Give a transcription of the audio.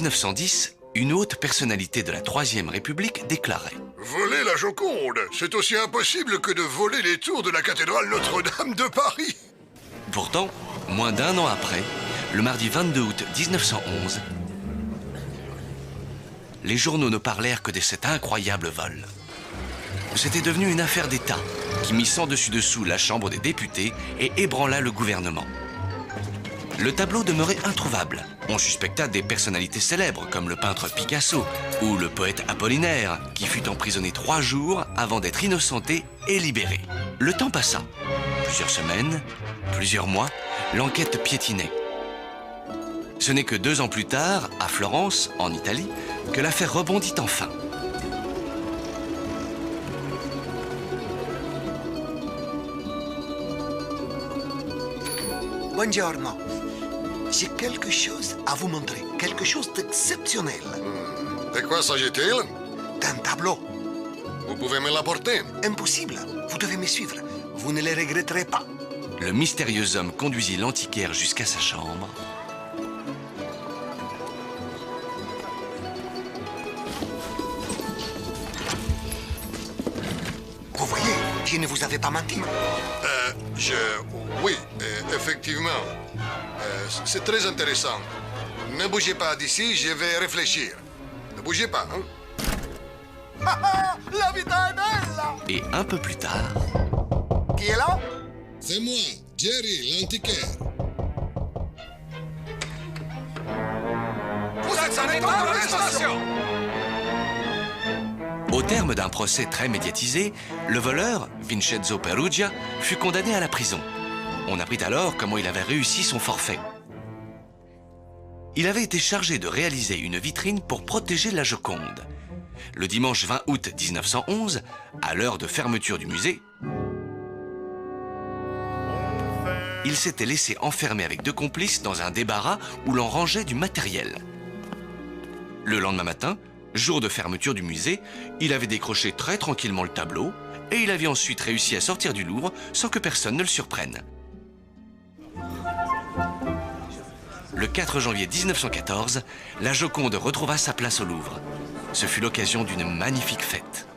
1910, une haute personnalité de la Troisième République déclarait: Voler la Joconde, c'est aussi impossible que de voler les tours de la cathédrale Notre-Dame de Paris. Pourtant, moins d'un an après, le mardi 22 août 1911, les journaux ne parlèrent que de cet incroyable vol. C'était devenu une affaire d'État qui mit sans dessus dessous la Chambre des députés et ébranla le gouvernement. Le tableau demeurait introuvable. On suspecta des personnalités célèbres comme le peintre Picasso ou le poète Apollinaire qui fut emprisonné 3 jours avant d'être innocenté et libéré. Le temps passa. Plusieurs semaines, plusieurs mois, l'enquête piétinait. Ce n'est que 2 ans plus tard, à Florence, en Italie, que l'affaire rebondit enfin. Buongiorno. J'ai quelque chose à vous montrer, quelque chose d'exceptionnel. De quoi s'agit-il? D'un tableau. Vous pouvez me l'apporter? Impossible. Vous devez me suivre. Vous ne le regretterez pas. Le mystérieux homme conduisit l'antiquaire jusqu'à sa chambre. Vous voyez, je ne vous avais pas menti. Oui, effectivement. C'est très intéressant. Ne bougez pas d'ici, je vais réfléchir. Ne bougez pas, hein? La vita è bella! Et un peu plus tard, Qui est là? C'est moi, Jerry, l'antiquaire. Vous êtes un état d'arrestation! au terme d'un procès très médiatisé, le voleur, Vincenzo Perugia, fut condamné à la prison. On apprit alors comment il avait réussi son forfait. Il avait été chargé de réaliser une vitrine pour protéger la Joconde. Le dimanche 20 août 1911, à l'heure de fermeture du musée, il s'était laissé enfermer avec 2 complices dans un débarras où l'on rangeait du matériel. Le lendemain matin, jour de fermeture du musée, il avait décroché très tranquillement le tableau et il avait ensuite réussi à sortir du Louvre sans que personne ne le surprenne. Le 4 janvier 1914, la Joconde retrouva sa place au Louvre. Ce fut l'occasion d'une magnifique fête.